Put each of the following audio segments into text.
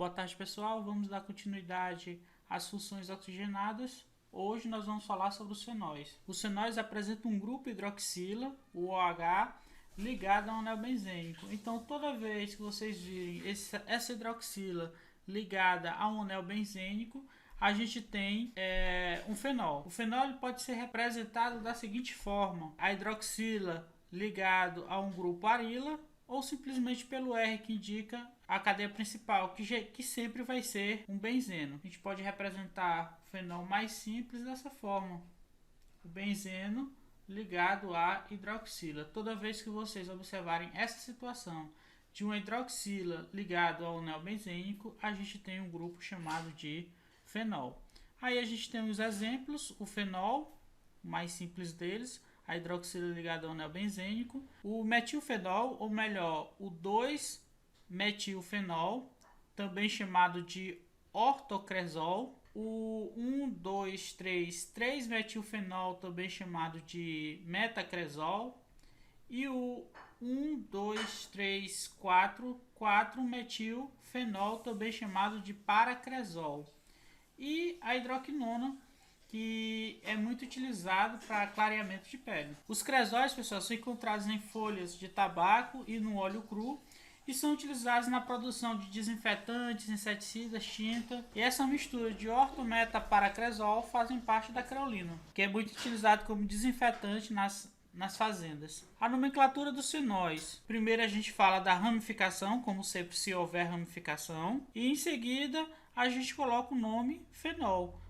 Boa tarde, pessoal. Vamos dar continuidade às funções oxigenadas. Hoje nós vamos falar sobre os fenóis. Os fenóis apresentam um grupo hidroxila, o OH, ligado a um anel benzênico. Então, toda vez que vocês virem essa hidroxila ligada a um anel benzênico, a gente tem um fenol. O fenol pode ser representado da seguinte forma: a hidroxila ligado a um grupo arila, ou simplesmente pelo R, que indica a cadeia principal, que sempre vai ser um benzeno. A gente pode representar o fenol mais simples dessa forma: o benzeno ligado à hidroxila. Toda vez que vocês observarem essa situação de uma hidroxila ligado ao anel benzênico, a gente tem um grupo chamado de fenol. Aí a gente tem os exemplos: o fenol, o mais simples deles, a hidroxila ligada ao anel benzênico, o metilfenol, ou melhor, o 2-metilfenol, também chamado de ortocresol, o 1,2,3,3-metilfenol, também chamado de metacresol, e o 1,2,3,4,4-metilfenol, também chamado de paracresol, e a hidroquinona, que é muito utilizado para clareamento de pele. Os cresóis, pessoal, são encontrados em folhas de tabaco e no óleo cru e são utilizados na produção de desinfetantes, inseticidas, tinta. E essa mistura de ortometaparaquresol fazem parte da creolina, que é muito utilizado como desinfetante nas fazendas. A nomenclatura dos fenóis: primeiro a gente fala da ramificação, como sempre, se houver ramificação, e em seguida a gente coloca o nome fenol.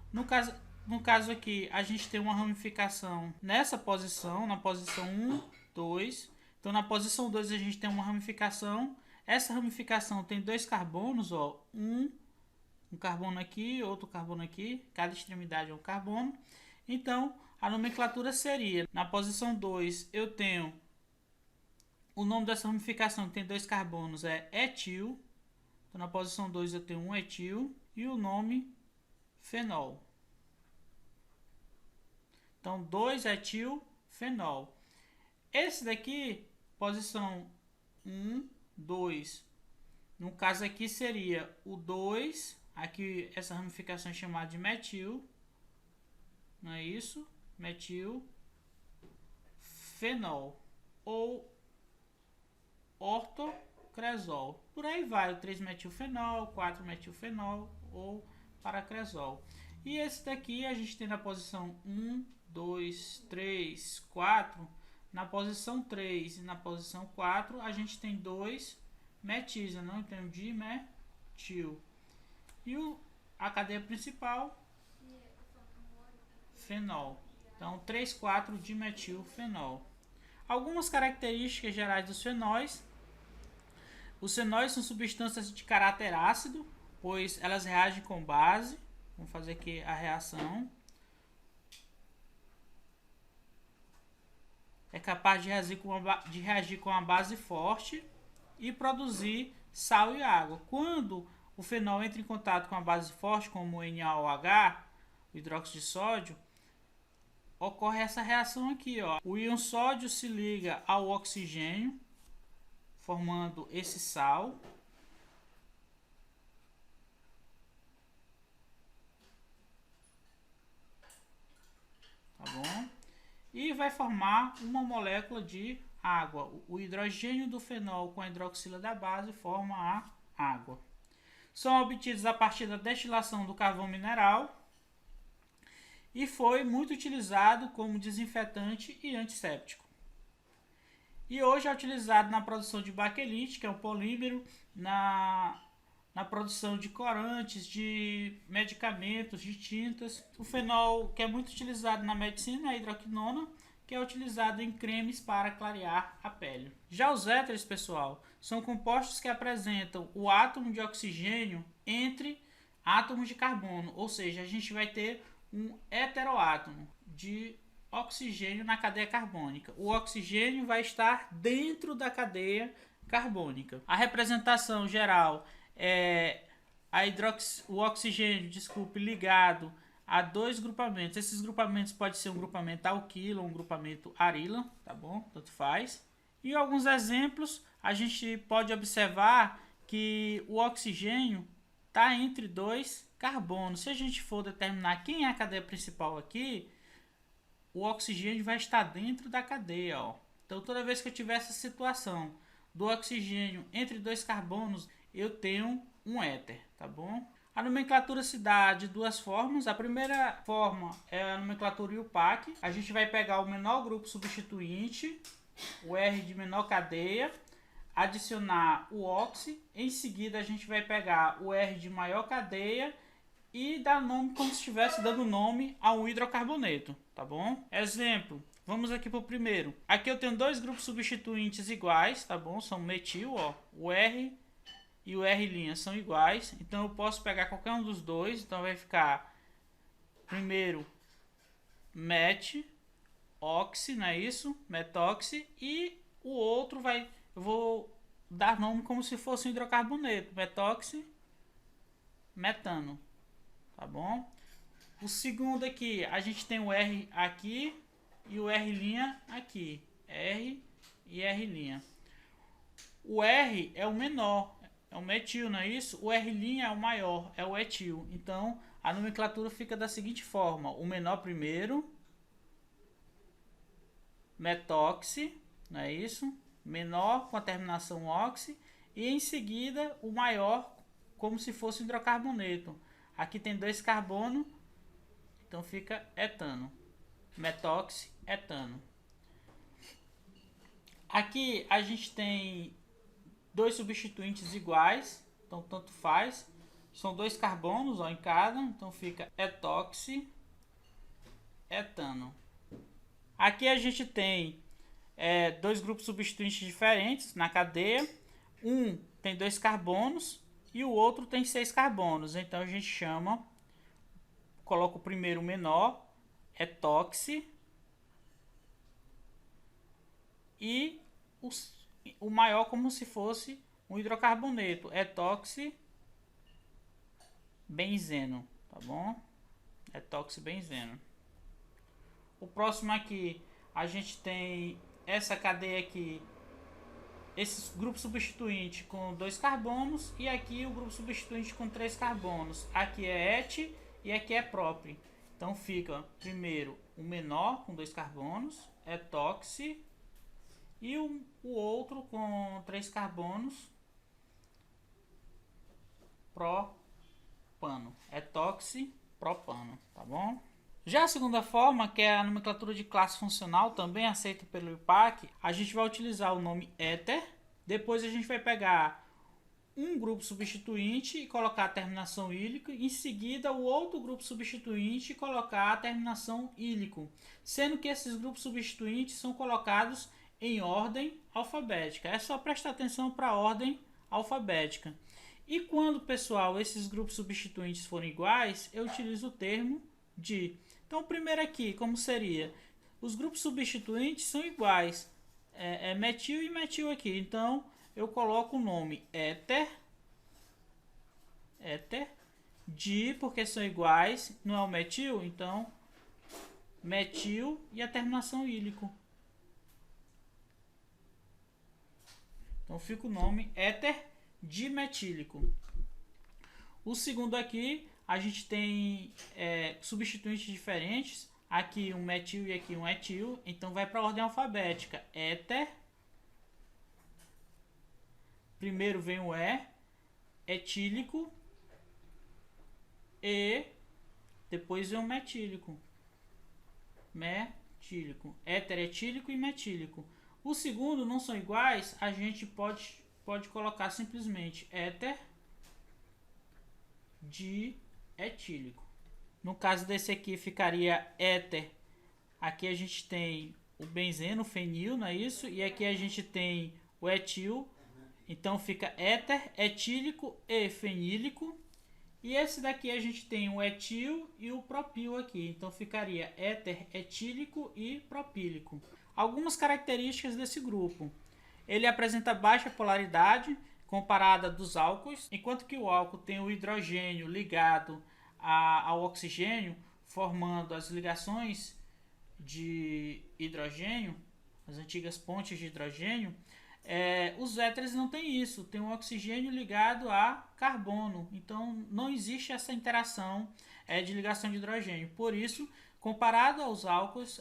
No caso aqui, a gente tem uma ramificação nessa posição, na posição 1, 2. Então, na posição 2 a gente tem uma ramificação. Essa ramificação tem dois carbonos, ó, um carbono aqui, outro carbono aqui. Cada extremidade é um carbono. Então, a nomenclatura seria: na posição 2 eu tenho o nome dessa ramificação que tem dois carbonos, é etil. Então, na posição 2 eu tenho um etil e o nome fenol. Então, 2-etilfenol. Esse daqui, posição 1, 2. No caso aqui seria o 2. Aqui essa ramificação é chamada de metil. Não é isso? Metilfenol. Ou ortocresol. Por aí vai, o 3-metilfenol, 4-metilfenol ou paracresol. E esse daqui a gente tem na posição 1, 2, 3, 4. Na posição 3 e na posição 4 a gente tem dois metis, não? Então, dimetil. E a cadeia principal, fenol. Então, 3, 4 dimetilfenol. Algumas características gerais dos fenóis: os fenóis são substâncias de caráter ácido, pois elas reagem com base. Vamos fazer aqui a reação. É capaz de reagir com uma base forte e produzir sal e água. Quando o fenol entra em contato com a base forte, como o NaOH, o hidróxido de sódio, ocorre essa reação aqui, ó. O íon sódio se liga ao oxigênio, formando esse sal. Tá bom? E vai formar uma molécula de água. O hidrogênio do fenol com a hidroxila da base forma a água. São obtidos a partir da destilação do carvão mineral e foi muito utilizado como desinfetante e antisséptico. E hoje é utilizado na produção de baquelite, que é um polímero, na produção de corantes, de medicamentos, de tintas. O fenol, que é muito utilizado na medicina, é a hidroquinona, que é utilizado em cremes para clarear a pele. Já os éteres, pessoal, são compostos que apresentam o átomo de oxigênio entre átomos de carbono, ou seja, a gente vai ter um heteroátomo de oxigênio na cadeia carbônica. O oxigênio vai estar dentro da cadeia carbônica. A representação geral é o oxigênio, ligado a dois grupamentos. Esses grupamentos podem ser um grupamento alquila ou um grupamento arila, tá bom? Tanto faz. E alguns exemplos, a gente pode observar que o oxigênio está entre dois carbonos. Se a gente for determinar quem é a cadeia principal aqui, o oxigênio vai estar dentro da cadeia, ó. Então, toda vez que eu tiver essa situação do oxigênio entre dois carbonos, eu tenho um éter, tá bom? A nomenclatura se dá de duas formas. A primeira forma é a nomenclatura IUPAC. A gente vai pegar o menor grupo substituinte, o R de menor cadeia, adicionar o oxi. Em seguida, a gente vai pegar o R de maior cadeia e dar nome como se estivesse dando nome a um hidrocarboneto, tá bom? Exemplo, vamos aqui para o primeiro. Aqui eu tenho dois grupos substituintes iguais, tá bom? São metil, ó, o R e o R' são iguais. Então eu posso pegar qualquer um dos dois. Então vai ficar primeiro met, oxi, não é isso? Metoxi. E o outro eu vou dar nome como se fosse um hidrocarboneto, metoxi, metano. Tá bom? O segundo aqui, a gente tem o R aqui e o R' aqui. R e R'. O R é o menor, é o metil, não é isso? O R' é o maior, é o etil. Então, a nomenclatura fica da seguinte forma. O menor primeiro, metoxi, não é isso? Menor com a terminação oxi. E em seguida, o maior, como se fosse um hidrocarboneto. Aqui tem dois carbonos, então fica etano. Metoxi, etano. Aqui a gente tem dois substituintes iguais, então tanto faz. São dois carbonos, ó, em cada, então fica etoxi, etano. Aqui a gente tem dois grupos substituintes diferentes na cadeia. Um tem dois carbonos e o outro tem 6 carbonos. Então a gente coloca o primeiro menor, etoxi, e o maior como se fosse um hidrocarboneto, etoxi, benzeno, tá bom? Etoxi, benzeno. O próximo aqui, a gente tem essa cadeia aqui, esse grupo substituinte com 2 carbonos e aqui o grupo substituinte com 3 carbonos. Aqui é et e aqui é prop. Então fica primeiro o menor com 2 carbonos, etoxi, e o outro com 3 carbonos, propano, etoxi, propano, tá bom? Já a segunda forma, que é a nomenclatura de classe funcional, também aceita pelo IUPAC, a gente vai utilizar o nome éter, depois a gente vai pegar um grupo substituinte e colocar a terminação ílico, em seguida o outro grupo substituinte e colocar a terminação ílico, sendo que esses grupos substituintes são colocados em ordem alfabética. É só prestar atenção para a ordem alfabética. E quando, pessoal, esses grupos substituintes forem iguais, eu utilizo o termo de. Então, o primeiro aqui, como seria? Os grupos substituintes são iguais. É metil e metil aqui. Então, eu coloco o nome éter, di, porque são iguais, não é o metil, então metil e a terminação ílico. Então fica o nome éter dimetílico. O segundo aqui, a gente tem substituintes diferentes. Aqui um metil e aqui um etil. Então vai para a ordem alfabética. Éter. Primeiro vem o E. Etílico. E. Depois vem o metílico. Metílico. Éter, etílico e metílico. O segundo não são iguais, a gente pode colocar simplesmente éter dietílico. No caso desse aqui ficaria éter. Aqui a gente tem o benzeno, o fenil, não é isso? E aqui a gente tem o etil. Então fica éter, etílico e fenílico. E esse daqui a gente tem o etil e o propil aqui. Então ficaria éter, etílico e propílico. Algumas características desse grupo. Ele apresenta baixa polaridade comparada dos álcools, enquanto que o álcool tem o hidrogênio ligado ao oxigênio, formando as ligações de hidrogênio, as antigas pontes de hidrogênio. Os éteres não tem isso, tem um oxigênio ligado a carbono, então não existe essa interação de ligação de hidrogênio. Por isso, comparado aos álcools,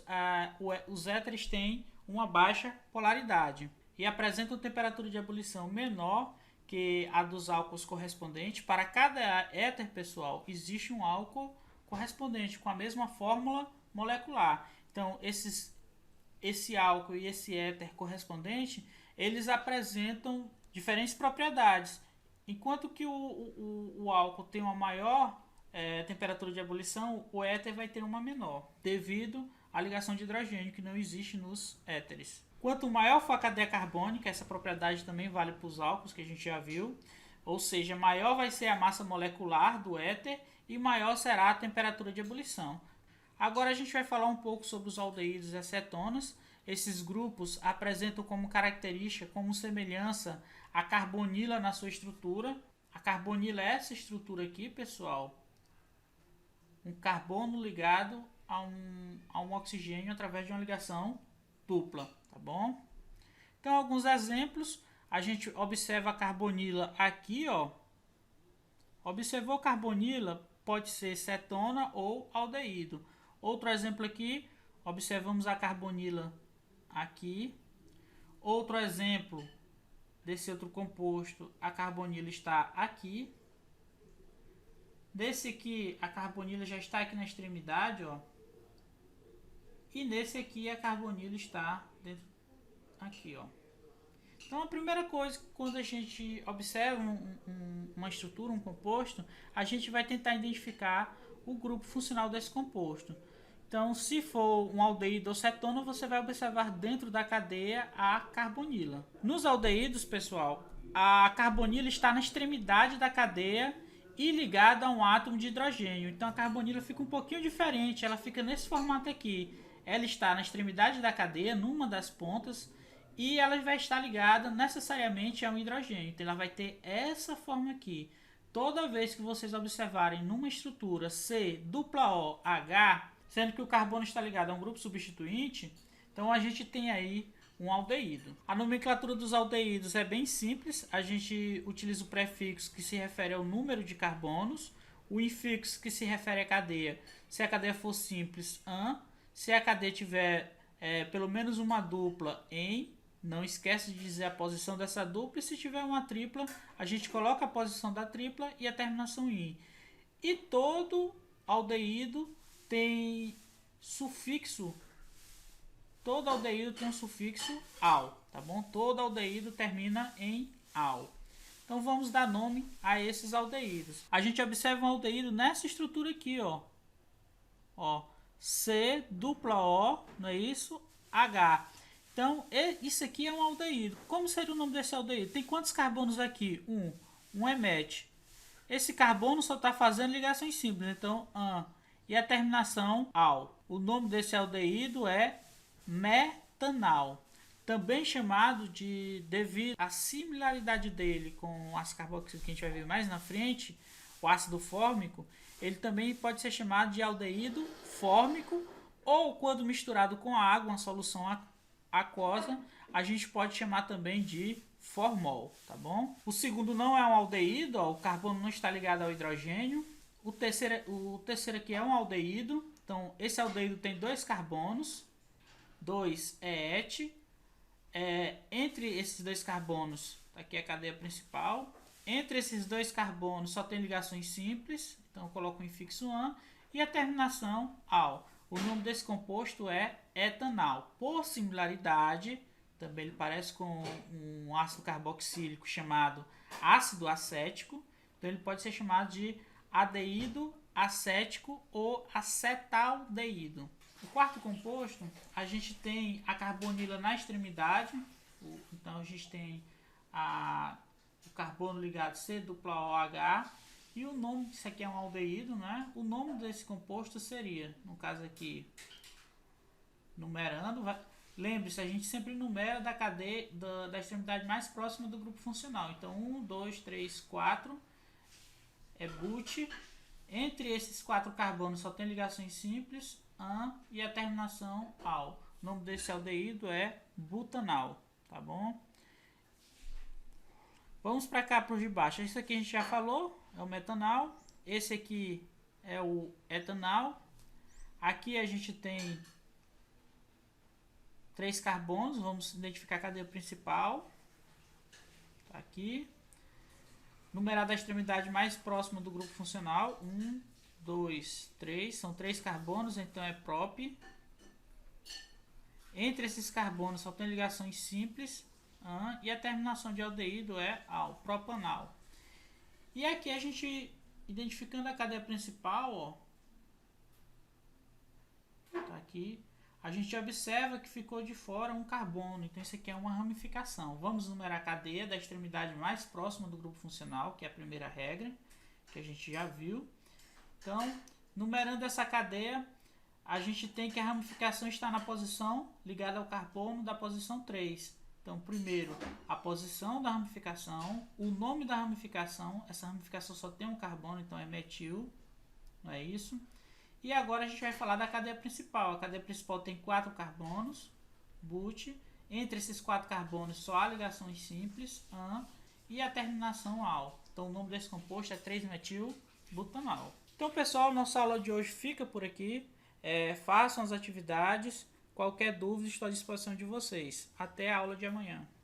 os éteres têm uma baixa polaridade e apresentam temperatura de ebulição menor que a dos álcools correspondentes. Para cada éter, pessoal, existe um álcool correspondente com a mesma fórmula molecular. Então, esse álcool e esse éter correspondente, eles apresentam diferentes propriedades. Enquanto que o álcool tem uma maior temperatura de ebulição, o éter vai ter uma menor, devido à ligação de hidrogênio que não existe nos éteres. Quanto maior for a cadeia carbônica, essa propriedade também vale para os álcools, que a gente já viu, ou seja, maior vai ser a massa molecular do éter e maior será a temperatura de ebulição. Agora a gente vai falar um pouco sobre os aldeídos e acetonas. Esses grupos apresentam como característica, como semelhança, a carbonila na sua estrutura. A carbonila é essa estrutura aqui, pessoal. Um carbono ligado a um oxigênio através de uma ligação dupla, tá bom? Então, alguns exemplos. A gente observa a carbonila aqui, ó. Observou carbonila, pode ser cetona ou aldeído. Outro exemplo aqui, observamos a carbonila aqui. Outro exemplo desse outro composto, a carbonila está aqui. Desse aqui, a carbonila já está aqui na extremidade, ó. E nesse aqui, a carbonila está dentro aqui, ó. Então, a primeira coisa, quando a gente observa uma estrutura, um composto, a gente vai tentar identificar o grupo funcional desse composto. Então, se for um aldeído ou cetona, você vai observar dentro da cadeia a carbonila. Nos aldeídos, pessoal, a carbonila está na extremidade da cadeia e ligada a um átomo de hidrogênio. Então, a carbonila fica um pouquinho diferente, ela fica nesse formato aqui. Ela está na extremidade da cadeia, numa das pontas, e ela vai estar ligada necessariamente a um hidrogênio. Então, ela vai ter essa forma aqui. Toda vez que vocês observarem numa estrutura C-OH, sendo que o carbono está ligado a um grupo substituinte, então a gente tem aí um aldeído. A nomenclatura dos aldeídos é bem simples. A gente utiliza o prefixo que se refere ao número de carbonos, o infixo que se refere à cadeia. Se a cadeia for simples, an. Se a cadeia tiver pelo menos uma dupla, em. Não esquece de dizer a posição dessa dupla. E se tiver uma tripla, a gente coloca a posição da tripla e a terminação in. E todo aldeído tem sufixo. Todo aldeído tem um sufixo al, tá bom? Todo aldeído termina em al. Então vamos dar nome a esses aldeídos. A gente observa um aldeído nessa estrutura aqui, ó. Ó, C-O, não é isso? H. Então, isso aqui é um aldeído. Como seria o nome desse aldeído? Tem quantos carbonos aqui? Um é met. Esse carbono só está fazendo ligações simples. Então, an. E a terminação al. O nome desse aldeído é metanal. Também chamado de, devido à similaridade dele com o ácido carboxílico que a gente vai ver mais na frente, o ácido fórmico, ele também pode ser chamado de aldeído fórmico, ou quando misturado com água, uma solução aquosa, a gente pode chamar também de formol, tá bom? O segundo não é um aldeído, ó, o carbono não está ligado ao hidrogênio. O terceiro aqui é um aldeído, então esse aldeído tem 2 carbonos, 2 é et. Entre esses 2 carbonos, aqui é a cadeia principal. Entre esses 2 carbonos só tem ligações simples, então eu coloco o infixo an e a terminação al. O nome desse composto é etanal. Por similaridade, também ele parece com um ácido carboxílico chamado ácido acético, então ele pode ser chamado de aldeído acético ou acetaldeído. O quarto composto, a gente tem a carbonila na extremidade, então a gente tem o carbono ligado C-OH, e o nome, isso aqui é um aldeído, né? O nome desse composto seria, no caso aqui, numerando, lembre-se, a gente sempre numera da cadeia, da extremidade mais próxima do grupo funcional. Então, 1, 2, 3, 4 é but. Entre esses 4 carbonos só tem ligações simples, an, e a terminação al. O nome desse aldeído é butanal, tá bom? Vamos para cá para os de baixo. Esse aqui a gente já falou, é o metanal. Esse aqui é o etanal. Aqui a gente tem 3 carbonos. Vamos identificar a cadeia principal. Tá aqui. Numerar da extremidade mais próxima do grupo funcional. 1, 2, 3. São 3 carbonos, então é prop. Entre esses carbonos só tem ligações simples. E a terminação de aldeído é al, propanal. E aqui a gente, identificando a cadeia principal, ó, tá aqui, a gente observa que ficou de fora um carbono. Então isso aqui é uma ramificação. Vamos numerar a cadeia da extremidade mais próxima do grupo funcional, que é a primeira regra, que a gente já viu. Então, numerando essa cadeia, a gente tem que a ramificação está na posição ligada ao carbono da posição 3. Então, primeiro, a posição da ramificação, o nome da ramificação. Essa ramificação só tem um carbono, então é metil, não é isso? E agora a gente vai falar da cadeia principal. A cadeia principal tem 4 carbonos, but. Entre esses 4 carbonos só há ligações simples, e a terminação al. Então, o nome desse composto é 3-metil-butanal. Então, pessoal, nossa aula de hoje fica por aqui. Façam as atividades. Qualquer dúvida, estou à disposição de vocês. Até a aula de amanhã.